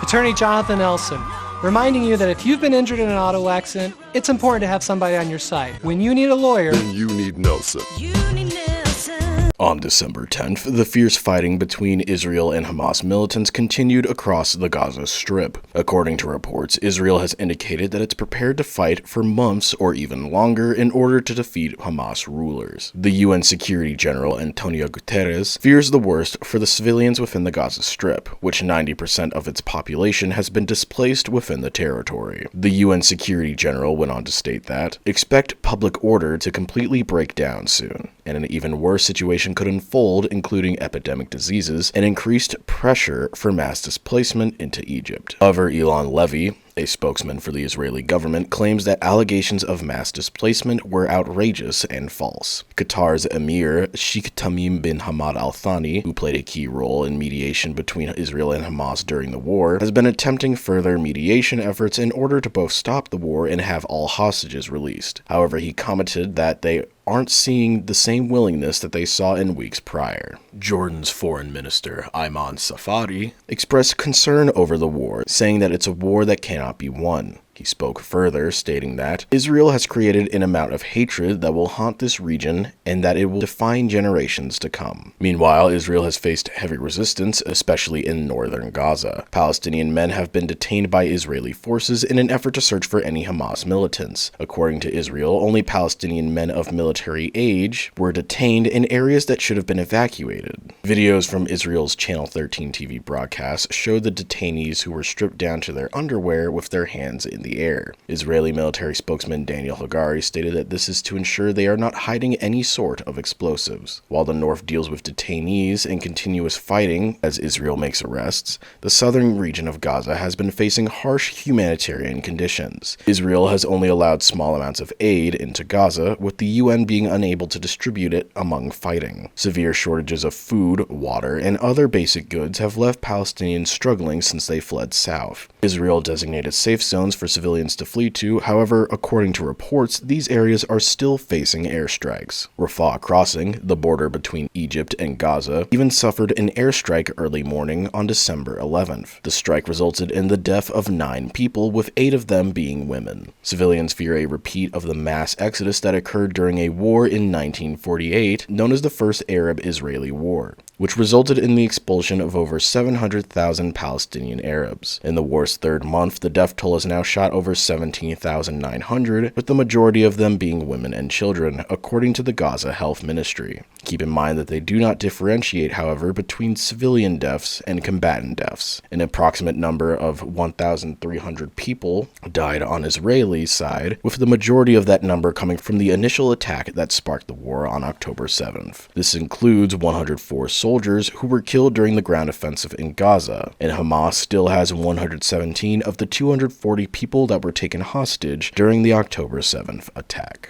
Attorney Jonathan Elson, reminding you that if you've been injured in an auto accident, it's important to have somebody on your side. When you need a lawyer, then you need Nelson. On December 10th, the fierce fighting between Israel and Hamas militants continued across the Gaza Strip. According to reports, Israel has indicated that it's prepared to fight for months or even longer in order to defeat Hamas rulers. The UN Security General Antonio Guterres fears the worst for the civilians within the Gaza Strip, which 90% of its population has been displaced within the territory. The UN Security General went on to state that, "Expect public order to completely break down soon, and an even worse situation could unfold, including epidemic diseases and increased pressure for mass displacement into Egypt." However, Elon Levy, a spokesman for the Israeli government, claims that allegations of mass displacement were outrageous and false. Qatar's Emir, Sheikh Tamim bin Hamad Al Thani, who played a key role in mediation between Israel and Hamas during the war, has been attempting further mediation efforts in order to both stop the war and have all hostages released. However, he commented that they aren't seeing the same willingness that they saw in weeks prior. Jordan's foreign minister, Ayman Safadi, expressed concern over the war, saying that it's a war that cannot be won. He spoke further, stating that Israel has created an amount of hatred that will haunt this region and that it will define generations to come. Meanwhile, Israel has faced heavy resistance, especially in northern Gaza. Palestinian men have been detained by Israeli forces in an effort to search for any Hamas militants. According to Israel, only Palestinian men of military age were detained in areas that should have been evacuated. Videos from Israel's Channel 13 TV broadcast showed the detainees who were stripped down to their underwear with their hands in the air. Israeli military spokesman Daniel Hagari stated that this is to ensure they are not hiding any sort of explosives. While the north deals with detainees and continuous fighting as Israel makes arrests, the southern region of Gaza has been facing harsh humanitarian conditions. Israel has only allowed small amounts of aid into Gaza, with the UN being unable to distribute it among fighting. Severe shortages of food, water, and other basic goods have left Palestinians struggling since they fled south. Israel designated safe zones for civilians to flee to. However, according to reports, these areas are still facing airstrikes. Rafah Crossing, the border between Egypt and Gaza, even suffered an airstrike early morning on December 11th. The strike resulted in the death of 9 people, with 8 of them being women. Civilians fear a repeat of the mass exodus that occurred during a war in 1948, known as the First Arab-Israeli War, which resulted in the expulsion of over 700,000 Palestinian Arabs. In the war's third month, the death toll has now shot over 17,900, with the majority of them being women and children, according to the Gaza Health Ministry. Keep in mind that they do not differentiate, however, between civilian deaths and combatant deaths. An approximate number of 1,300 people died on Israeli side, with the majority of that number coming from the initial attack that sparked the war on October 7th. This includes 104 soldiers who were killed during the ground offensive in Gaza, and Hamas still has 117 of the 240 people that were taken hostage during the October 7th attack.